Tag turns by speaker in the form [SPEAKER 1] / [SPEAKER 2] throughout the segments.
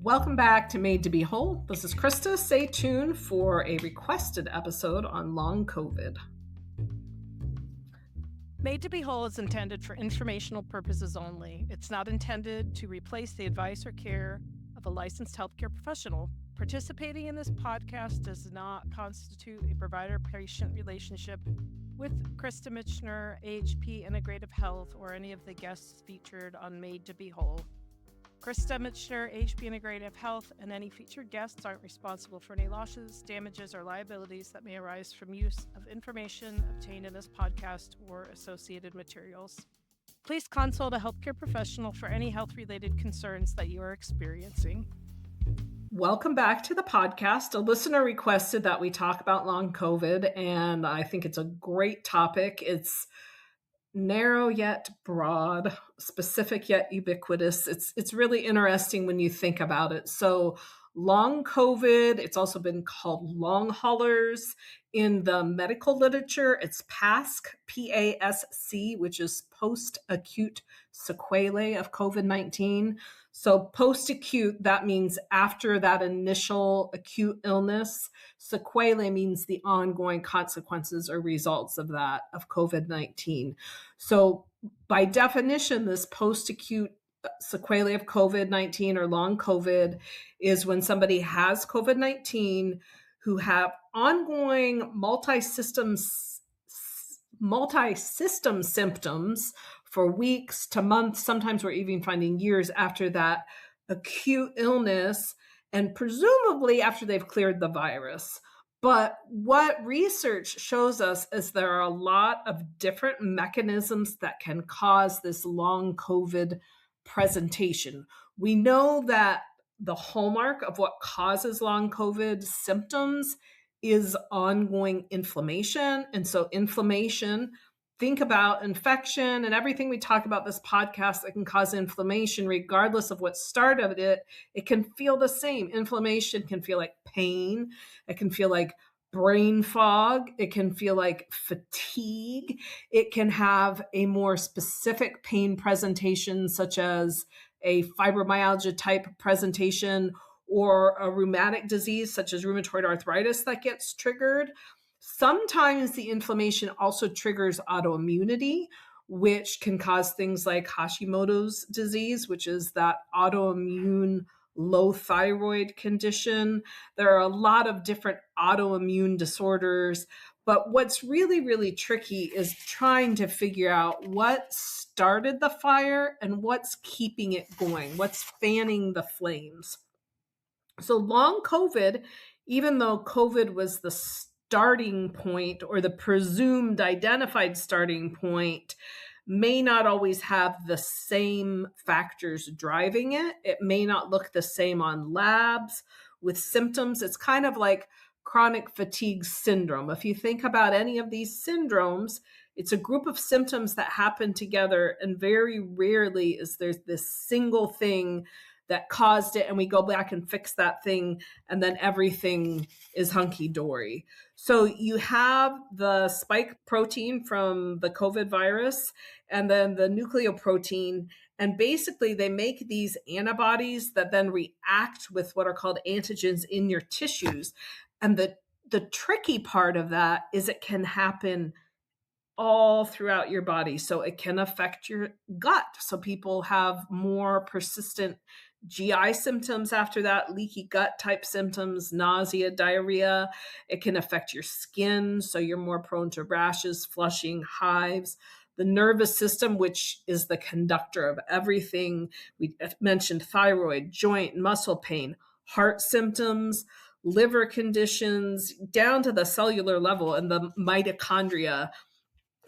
[SPEAKER 1] Welcome back to MadeToBeWhole. This is Krista. Stay tuned for a requested episode on long COVID.
[SPEAKER 2] MadeToBeWhole is intended for informational purposes only. It's not intended to replace the advice or care of a licensed healthcare professional. Participating in this podcast does not constitute a provider-patient relationship with Krista Michener, AHP Integrative Health, or any of the guests featured on MadeToBeWhole. Krista Michener, AHP Integrative Health, and any featured guests aren't responsible for any losses, damages, or liabilities that may arise from use of information obtained in this podcast or associated materials. Please consult a healthcare professional for any health-related concerns that you are experiencing.
[SPEAKER 1] Welcome back to the podcast. A listener requested that we talk about long COVID, and I think it's a great topic. It's narrow yet broad, specific yet ubiquitous. It's really interesting when you think about it. So long COVID, it's also been called long haulers. In the medical literature, it's PASC, PASC, which is Post-Acute Sequelae of COVID-19. So post-acute, that means after that initial acute illness. Sequelae means the ongoing consequences or results of that, of COVID-19. So by definition, this post-acute sequelae of COVID-19 or long COVID is when somebody has COVID-19 who have ongoing multi-system symptoms for weeks to months. Sometimes we're even finding years after that acute illness, and presumably after they've cleared the virus. But what research shows us is there are a lot of different mechanisms that can cause this long COVID presentation. We know that the hallmark of what causes long COVID symptoms is ongoing inflammation. And so inflammation, think about infection and everything we talk about this podcast that can cause inflammation, regardless of what started it, it can feel the same. Inflammation can feel like pain. It can feel like brain fog. It can feel like fatigue. It can have a more specific pain presentation, such as a fibromyalgia type presentation or a rheumatic disease, such as rheumatoid arthritis, that gets triggered. Sometimes the inflammation also triggers autoimmunity, which can cause things like Hashimoto's disease, which is that autoimmune low thyroid condition. There are a lot of different autoimmune disorders, but what's really, really tricky is trying to figure out what started the fire and what's keeping it going, what's fanning the flames. So long COVID, even though COVID was the starting point or the presumed identified starting point, may not always have the same factors driving it. It may not look the same on labs with symptoms. It's kind of like chronic fatigue syndrome. If you think about any of these syndromes, it's a group of symptoms that happen together, and very rarely is there this single thing that caused it, and we go back and fix that thing, and then everything is hunky-dory. So you have the spike protein from the COVID virus, and then the nucleoprotein, and basically they make these antibodies that then react with what are called antigens in your tissues. And the tricky part of that is it can happen all throughout your body. So it can affect your gut. So people have more persistent GI symptoms after that, leaky gut type symptoms, nausea, diarrhea. It can affect your skin. So you're more prone to rashes, flushing, hives. The nervous system, which is the conductor of everything. We mentioned thyroid, joint, muscle pain, heart symptoms, liver conditions, down to the cellular level and the mitochondria.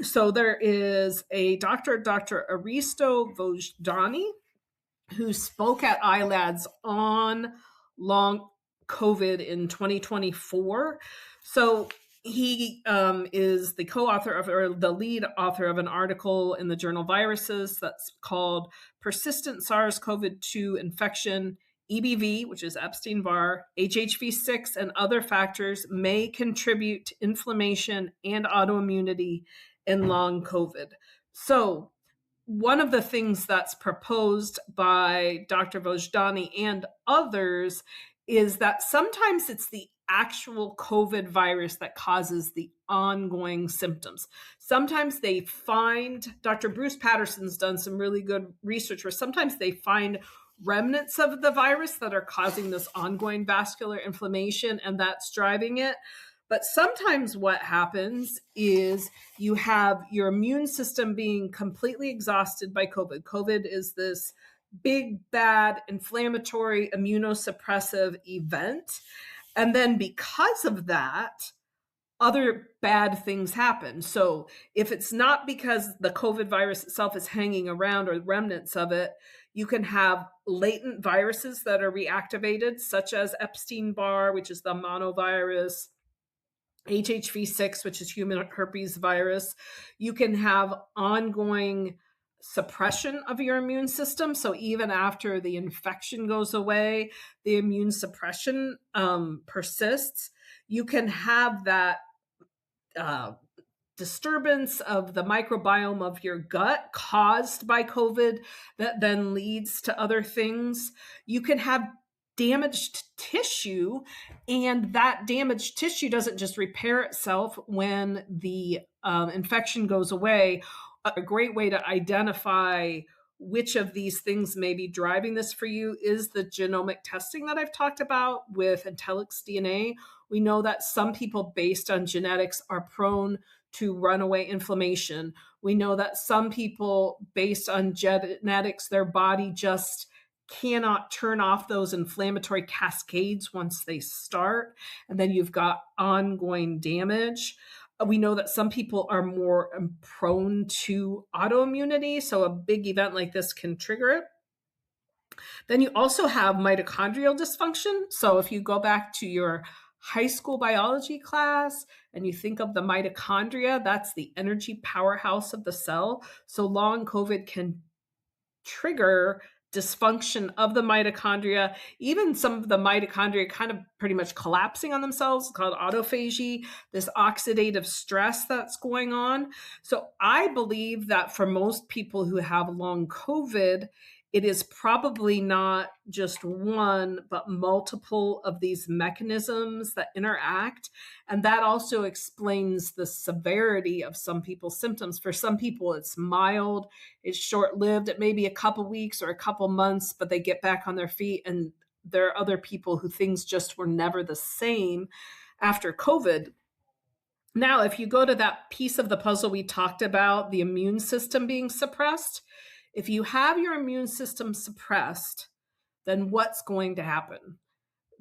[SPEAKER 1] So there is a Dr. Aristo Vojdani, who spoke at ILADS on long COVID in 2024. So he is the co-author of, or the lead author of, an article in the journal Viruses that's called Persistent SARS-CoV-2 Infection, EBV, which is Epstein-Barr, HHV6, and other factors may contribute to inflammation and autoimmunity in long COVID. So one of the things that's proposed by Dr. Vojdani and others is that sometimes it's the actual COVID virus that causes the ongoing symptoms. Sometimes they find, Dr. Bruce Patterson's done some really good research where sometimes they find remnants of the virus that are causing this ongoing vascular inflammation, and that's driving it. But sometimes what happens is you have your immune system being completely exhausted by COVID. COVID is this big, bad, inflammatory, immunosuppressive event. And then because of that, other bad things happen. So if it's not because the COVID virus itself is hanging around or remnants of it, you can have latent viruses that are reactivated, such as Epstein-Barr, which is the monovirus, HHV6, which is human herpes virus. You can have ongoing suppression of your immune system. So even after the infection goes away, the immune suppression persists. You can have that disturbance of the microbiome of your gut caused by COVID that then leads to other things. You can have damaged tissue, and that damaged tissue doesn't just repair itself when the infection goes away. A great way to identify which of these things may be driving this for you is the genomic testing that I've talked about with Intelligx DNA. We know that some people based on genetics are prone to runaway inflammation. We know that some people based on genetics, their body just cannot turn off those inflammatory cascades once they start, and then you've got ongoing damage. We know that some people are more prone to autoimmunity, so a big event like this can trigger it. Then you also have mitochondrial dysfunction. So if you go back to your high school biology class and you think of the mitochondria, that's the energy powerhouse of the cell. So long COVID can trigger dysfunction of the mitochondria, even some of the mitochondria kind of pretty much collapsing on themselves, called autophagy, this oxidative stress that's going on. So I believe that for most people who have long COVID, it is probably not just one, but multiple of these mechanisms that interact. And that also explains the severity of some people's symptoms. For some people, it's mild, it's short-lived. It may be a couple weeks or a couple months, but they get back on their feet. And there are other people who things just were never the same after COVID. Now, if you go to that piece of the puzzle we talked about, the immune system being suppressed, if you have your immune system suppressed, then what's going to happen?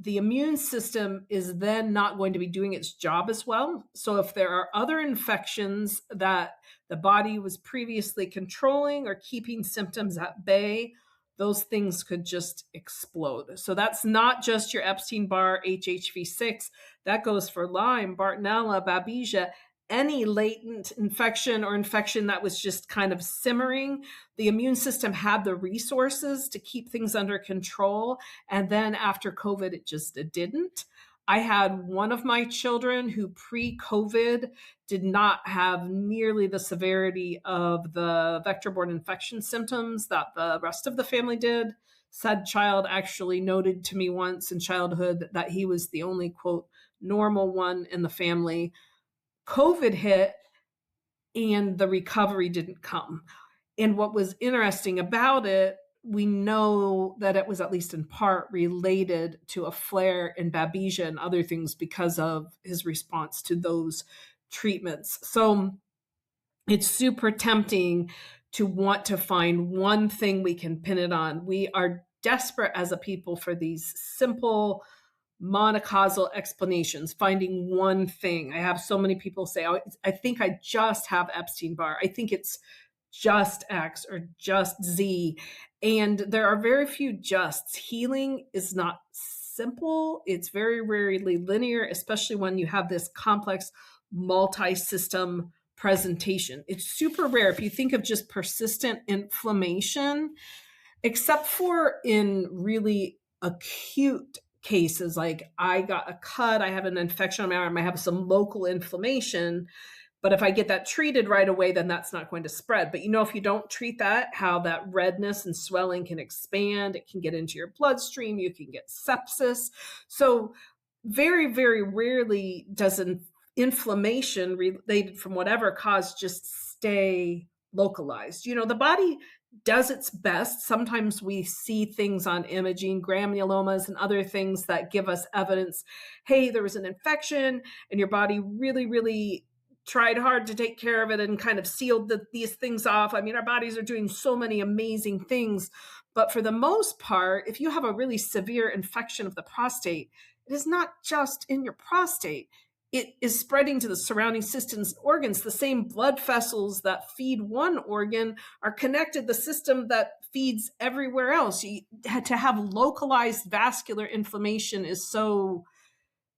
[SPEAKER 1] The immune system is then not going to be doing its job as well. So if there are other infections that the body was previously controlling or keeping symptoms at bay, those things could just explode. So that's not just your Epstein-Barr, HHV6. That goes for Lyme, Bartonella, Babesia, any latent infection or infection that was just kind of simmering. The immune system had the resources to keep things under control. And then after COVID, it didn't. I had one of my children who pre-COVID did not have nearly the severity of the vector-borne infection symptoms that the rest of the family did. Said child actually noted to me once in childhood that he was the only, quote, normal one in the family. COVID hit and the recovery didn't come. And what was interesting about it, we know that it was at least in part related to a flare in Babesia and other things because of his response to those treatments. So it's super tempting to want to find one thing we can pin it on. We are desperate as a people for these simple monocausal explanations, finding one thing. I have so many people say, oh, I think I just have Epstein-Barr. I think it's just X or just Z. And there are very few justs. Healing is not simple. It's very rarely linear, especially when you have this complex multi-system presentation. It's super rare. If you think of just persistent inflammation, except for in really acute cases, like I got a cut, I have an infection on my arm, I have some local inflammation, But if I get that treated right away, then that's not going to spread. But if you don't treat that, how that redness and swelling can expand, it can get into your bloodstream, you can get sepsis. So very, very rarely does inflammation related from whatever cause just stay localized. The body does its best. Sometimes we see things on imaging, granulomas and other things that give us evidence, hey, there was an infection and your body really, really tried hard to take care of it and kind of sealed these things off. I mean, our bodies are doing so many amazing things. But for the most part, if you have a really severe infection of the prostate, it is not just in your prostate. It is spreading to the surrounding systems and organs. The same blood vessels that feed one organ are connected to the system that feeds everywhere else. To have localized vascular inflammation is so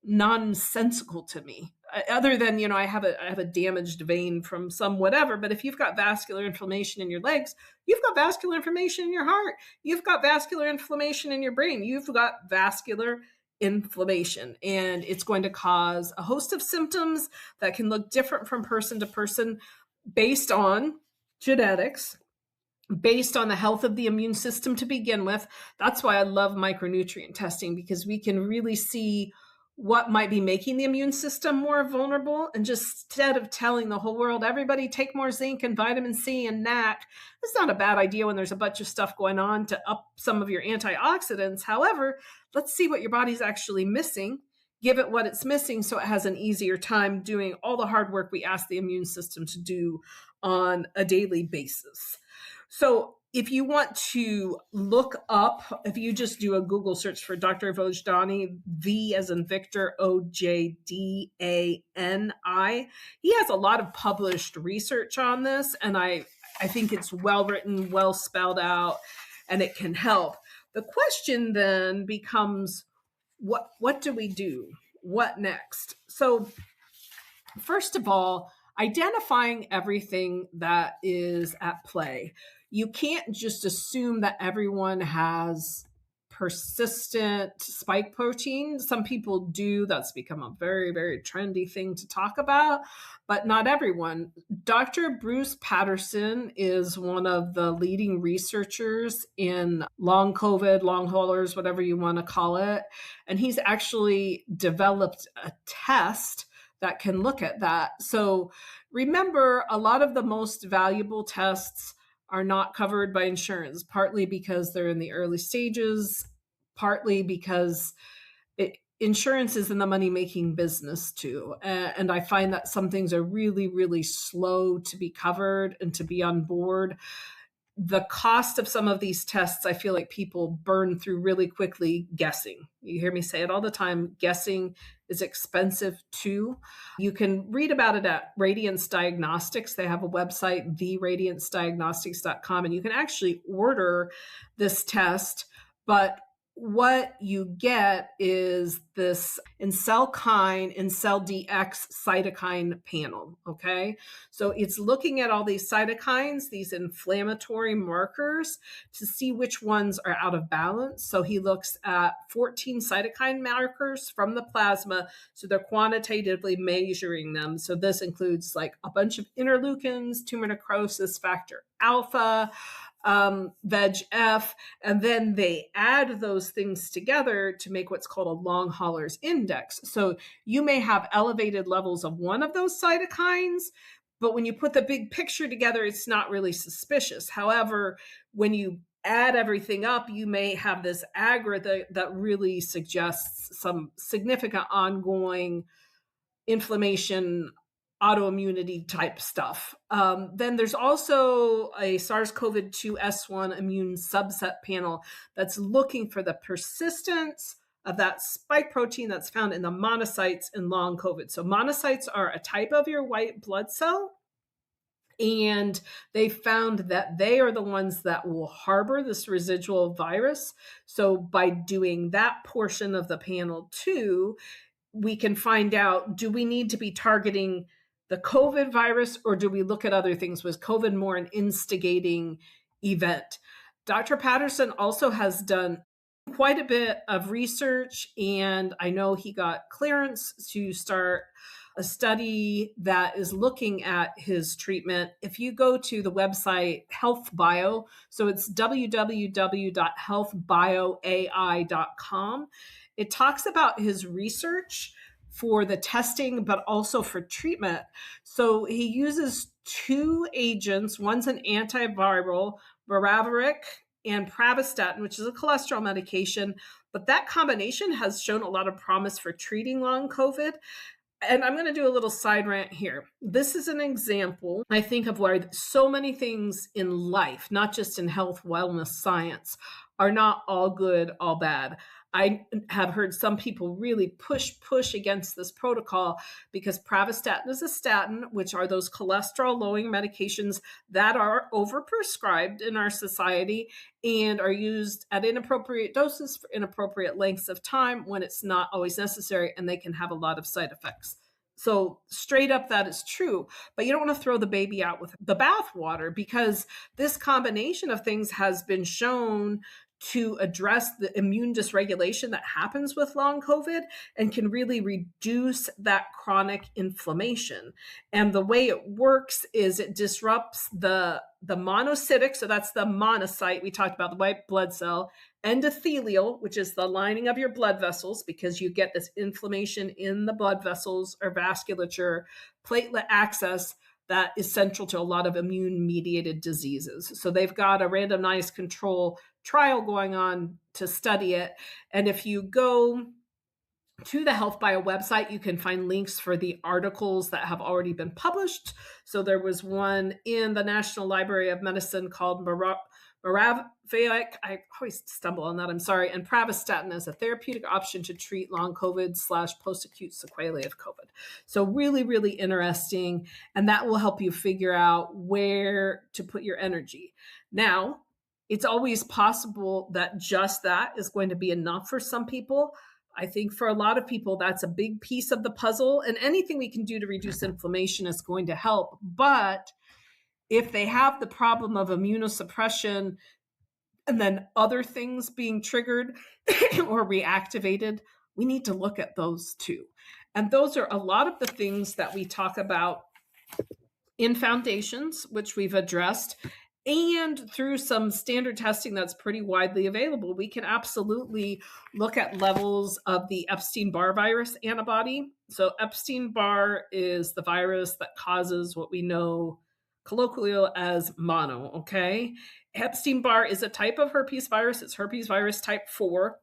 [SPEAKER 1] nonsensical to me, other than I have a damaged vein from some whatever. But if you've got vascular inflammation in your legs, you've got vascular inflammation in your heart, you've got vascular inflammation in your brain, you've got vascular inflammation, and it's going to cause a host of symptoms that can look different from person to person based on genetics, based on the health of the immune system to begin with. That's why I love micronutrient testing, because we can really see what might be making the immune system more vulnerable. And just instead of telling the whole world, everybody take more zinc and vitamin C and NAC, it's not a bad idea when there's a bunch of stuff going on to up some of your antioxidants. However, let's see what your body's actually missing, give it what it's missing so it has an easier time doing all the hard work we ask the immune system to do on a daily basis. So if you want to look up, if you just do a Google search for Dr. Vojdani, V as in Victor, Ojdani, he has a lot of published research on this, and I think it's well written, well spelled out, and it can help. The question then becomes, what do we do? What next? So first of all, identifying everything that is at play. You can't just assume that everyone has persistent spike protein. Some people do. That's become a very, very trendy thing to talk about, but not everyone. Dr. Bruce Patterson is one of the leading researchers in long COVID, long haulers, whatever you want to call it. And he's actually developed a test that can look at that. So remember, a lot of the most valuable tests are not covered by insurance, partly because they're in the early stages, partly because insurance is in the money-making business too. And I find that some things are really, really slow to be covered and to be on board. The cost of some of these tests, I feel like people burn through really quickly guessing. You hear me say it all the time. Guessing is expensive too. You can read about it at Radiance Diagnostics. They have a website, theradiancediagnostics.com, and you can actually order this test. But what you get is this IncelKine, IncelDX cytokine panel, okay? So it's looking at all these cytokines, these inflammatory markers, to see which ones are out of balance. So he looks at 14 cytokine markers from the plasma, so they're quantitatively measuring them. So this includes like a bunch of interleukins, tumor necrosis factor alpha, VEGF, and then they add those things together to make what's called a long haulers index. So you may have elevated levels of one of those cytokines, but when you put the big picture together, it's not really suspicious. However, when you add everything up, you may have this aggregate that really suggests some significant ongoing inflammation, autoimmunity type stuff. Then there's also a SARS-CoV-2 S1 immune subset panel that's looking for the persistence of that spike protein that's found in the monocytes in long COVID. So monocytes are a type of your white blood cell, and they found that they are the ones that will harbor this residual virus. So by doing that portion of the panel too, we can find out, do we need to be targeting the COVID virus, or do we look at other things? Was COVID more an instigating event? Dr. Patterson also has done quite a bit of research, and I know he got clearance to start a study that is looking at his treatment. If you go to the website HealthBio, so it's www.healthbioai.com, it talks about his research for the testing, but also for treatment. So he uses two agents. One's an antiviral, Boraviric, and pravastatin, which is a cholesterol medication. But that combination has shown a lot of promise for treating long COVID. And I'm going to do a little side rant here. This is an example, I think, of where so many things in life, not just in health, wellness, science, are not all good, all bad. I have heard some people really push against this protocol because pravastatin is a statin, which are those cholesterol-lowering medications that are overprescribed in our society and are used at inappropriate doses for inappropriate lengths of time when it's not always necessary, and they can have a lot of side effects. So straight up, that is true, but you don't want to throw the baby out with the bathwater, because this combination of things has been shown to address the immune dysregulation that happens with long COVID and can really reduce that chronic inflammation. And the way it works is it disrupts the monocytic, so that's the monocyte we talked about, the white blood cell, endothelial, which is the lining of your blood vessels, because you get this inflammation in the blood vessels or vasculature, platelet access, that is central to a lot of immune-mediated diseases. So they've got a randomized control trial going on to study it. And if you go to the HealthBio website, you can find links for the articles that have already been published. So there was one in the National Library of Medicine called Boraviric, I always stumble on that, I'm sorry, and pravastatin as a therapeutic option to treat long COVID / post-acute sequelae of COVID. So really, really interesting. And that will help you figure out where to put your energy. Now, it's always possible that just that is going to be enough for some people. I think for a lot of people, that's a big piece of the puzzle, and anything we can do to reduce inflammation is going to help. But if they have the problem of immunosuppression and then other things being triggered or reactivated, we need to look at those too. And those are a lot of the things that we talk about in foundations, which we've addressed, and through some standard testing that's pretty widely available. We can absolutely look at levels of the Epstein-Barr virus antibody. So Epstein-Barr is the virus that causes what we know colloquially as mono, okay? Epstein-Barr is a type of herpes virus. It's herpes virus type 4.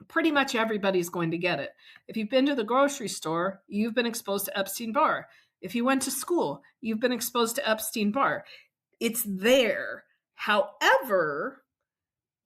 [SPEAKER 1] Pretty much everybody's going to get it. If you've been to the grocery store, you've been exposed to Epstein-Barr. If you went to school, you've been exposed to Epstein-Barr. It's there. However,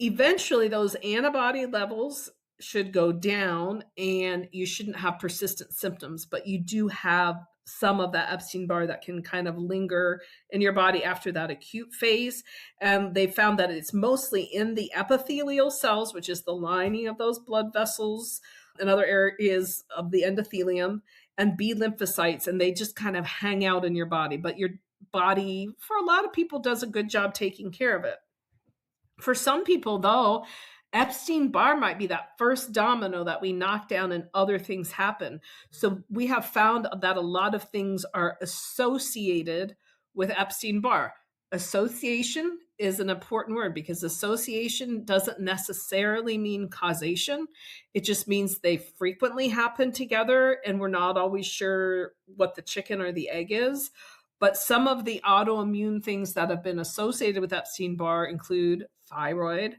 [SPEAKER 1] eventually those antibody levels should go down and you shouldn't have persistent symptoms, but you do have some of that Epstein-Barr that can kind of linger in your body after that acute phase. And they found that it's mostly in the epithelial cells, which is the lining of those blood vessels and other areas of the endothelium, and B lymphocytes, and they just kind of hang out in your body. But your body, for a lot of people, does a good job taking care of it. For some people, though, Epstein-Barr might be that first domino that we knock down and other things happen. So we have found that a lot of things are associated with Epstein-Barr. Association is an important word because association doesn't necessarily mean causation. It just means they frequently happen together and we're not always sure what the chicken or the egg is. But some of the autoimmune things that have been associated with Epstein-Barr include thyroid,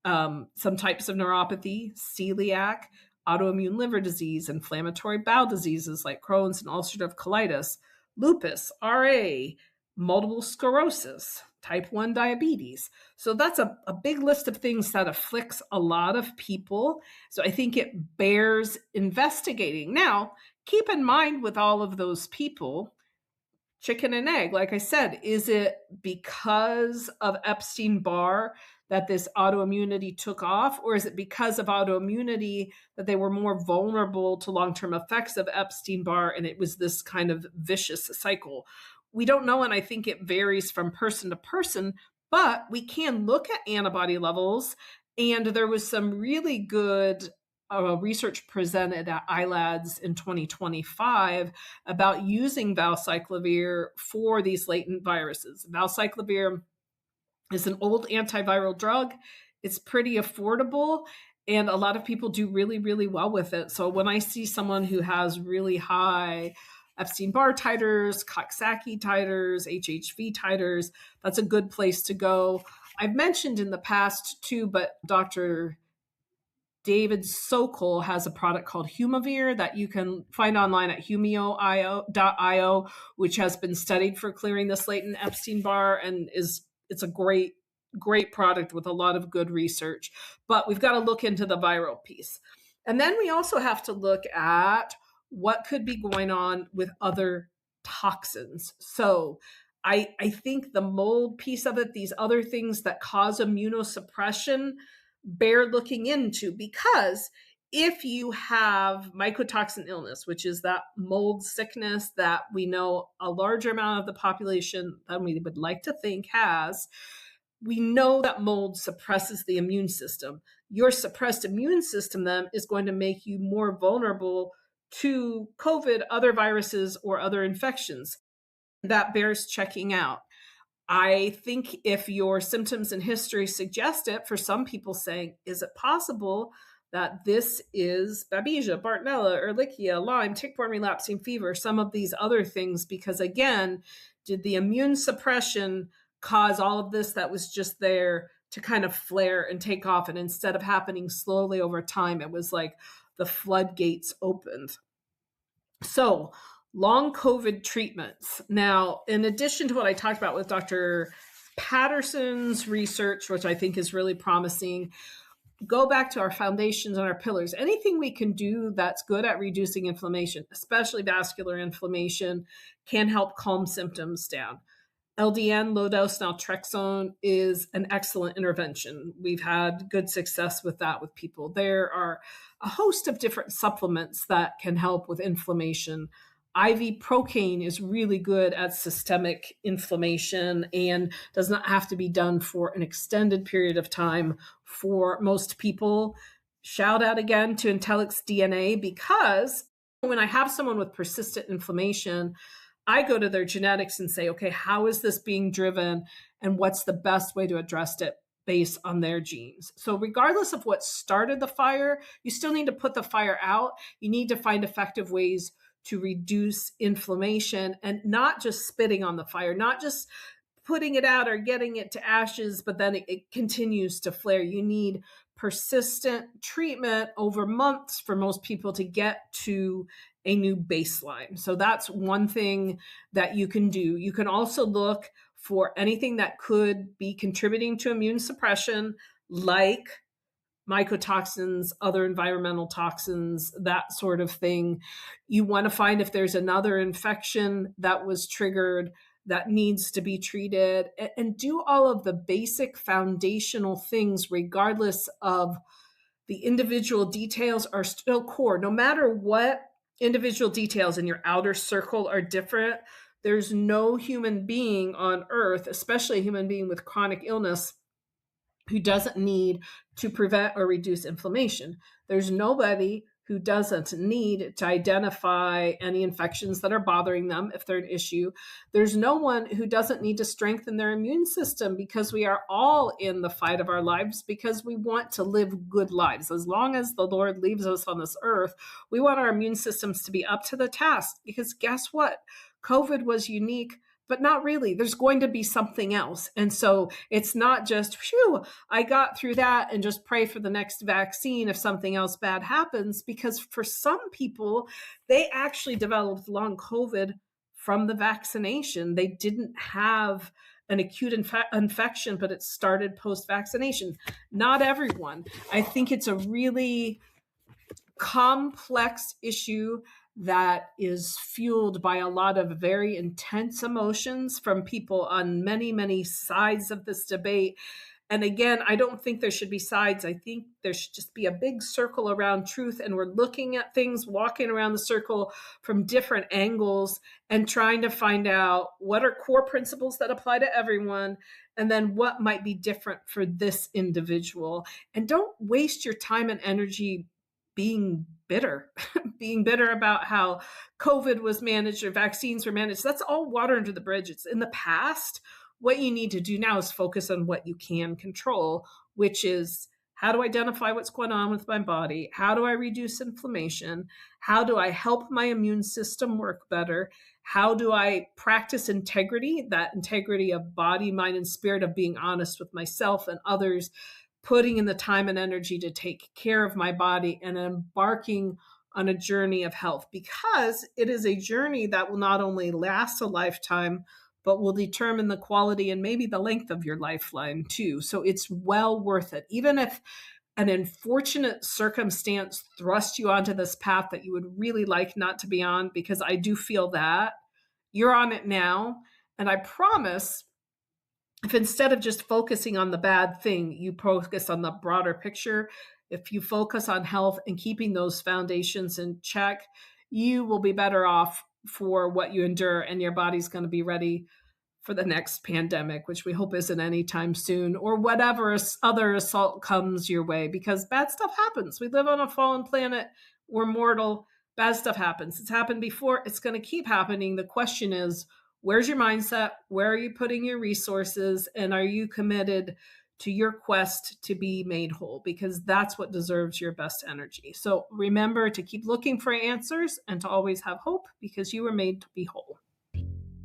[SPEAKER 1] some types of neuropathy, celiac, autoimmune liver disease, inflammatory bowel diseases like Crohn's and ulcerative colitis, lupus, RA, multiple sclerosis, type 1 diabetes. So that's a big list of things that afflicts a lot of people. So I think it bears investigating. Now, keep in mind with all of those people, chicken and egg, like I said, is it because of Epstein-Barr that this autoimmunity took off, or is it because of autoimmunity that they were more vulnerable to long-term effects of Epstein-Barr and it was this kind of vicious cycle? We don't know, and I think it varies from person to person, but we can look at antibody levels, and there was some really good research presented at ILADS in 2025 about using valcyclovir for these latent viruses. Valcyclovir is an old antiviral drug. It's pretty affordable, and a lot of people do really, really well with it. So when I see someone who has really high Epstein-Barr titers, Coxsackie titers, HHV titers, that's a good place to go. I've mentioned in the past too, but Dr. David Sokol has a product called Humavir that you can find online at humio.io, which has been studied for clearing this latent Epstein-Barr, and it's a great product with a lot of good research. But we've got to look into the viral piece. And then we also have to look at what could be going on with other toxins. So I think the mold piece of it, these other things that cause immunosuppression, bear looking into, because if you have mycotoxin illness, which is that mold sickness that we know a larger amount of the population than we would like to think has, we know that mold suppresses the immune system. Your suppressed immune system then is going to make you more vulnerable to COVID, other viruses, or other infections. That bears checking out. I think if your symptoms and history suggest it, for some people saying, is it possible that this is Babesia, Bartonella, Ehrlichia, Lyme, tick-borne relapsing fever, some of these other things? Because again, did the immune suppression cause all of this that was just there to kind of flare and take off? And instead of happening slowly over time, it was like the floodgates opened. So long COVID treatments. Now, in addition to what I talked about with Dr. Patterson's research, which I think is really promising, go back to our foundations and our pillars. Anything we can do that's good at reducing inflammation, especially vascular inflammation, can help calm symptoms down. LDN, low-dose naltrexone, is an excellent intervention. We've had good success with that with people. There are a host of different supplements that can help with inflammation. IV procaine is really good at systemic inflammation and does not have to be done for an extended period of time for most people. Shout out again to Intellix DNA, because when I have someone with persistent inflammation, I go to their genetics and say, okay, how is this being driven and what's the best way to address it based on their genes? So regardless of what started the fire, you still need to put the fire out. You need to find effective ways to reduce inflammation, and not just spitting on the fire, not just putting it out or getting it to ashes, but then it continues to flare. You need persistent treatment over months for most people to get to a new baseline. So that's one thing that you can do. You can also look for anything that could be contributing to immune suppression, like mycotoxins, other environmental toxins, that sort of thing. You want to find if there's another infection that was triggered that needs to be treated, and do all of the basic foundational things, regardless of the individual details are still core. No matter what individual details in your outer circle are different, there's no human being on earth, especially a human being with chronic illness, who doesn't need to prevent or reduce inflammation. There's nobody who doesn't need to identify any infections that are bothering them if they're an issue. There's no one who doesn't need to strengthen their immune system, because we are all in the fight of our lives because we want to live good lives. As long as the Lord leaves us on this earth, we want our immune systems to be up to the task, because guess what? COVID was unique, but not really. There's going to be something else. And so it's not just, phew, I got through that and just pray for the next vaccine if something else bad happens. Because for some people, they actually developed long COVID from the vaccination. They didn't have an acute infection, but it started post-vaccination. Not everyone. I think it's a really complex issue that is fueled by a lot of very intense emotions from people on many, many sides of this debate. And again, I don't think there should be sides. I think there should just be a big circle around truth. And we're looking at things, walking around the circle from different angles and trying to find out what are core principles that apply to everyone, and then what might be different for this individual. And don't waste your time and energy being bitter, being bitter about how COVID was managed or vaccines were managed. That's all water under the bridge. It's in the past. What you need to do now is focus on what you can control, which is how to identify what's going on with my body? How do I reduce inflammation? How do I help my immune system work better? How do I practice integrity, that integrity of body, mind, and spirit, of being honest with myself and others, putting in the time and energy to take care of my body and embarking on a journey of health, because it is a journey that will not only last a lifetime, but will determine the quality and maybe the length of your lifeline too. So it's well worth it. Even if an unfortunate circumstance thrust you onto this path that you would really like not to be on, because I do feel that you're on it now. And I promise, if instead of just focusing on the bad thing, you focus on the broader picture, if you focus on health and keeping those foundations in check, you will be better off for what you endure, and your body's going to be ready for the next pandemic, which we hope isn't anytime soon, or whatever other assault comes your way, because bad stuff happens. We live on a fallen planet. We're mortal. Bad stuff happens. It's happened before. It's going to keep happening. The question is, where's your mindset? Where are you putting your resources? And are you committed to your quest to be made whole? Because that's what deserves your best energy. So remember to keep looking for answers and to always have hope, because you were made to be whole.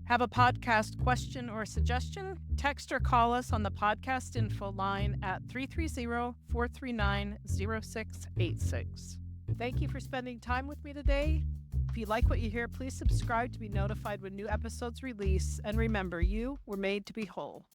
[SPEAKER 2] Have a podcast question or suggestion? Text or call us on the podcast info line at 330-439-0686. Thank you for spending time with me today. If you like what you hear, please subscribe to be notified when new episodes release. And remember, you were made to be whole.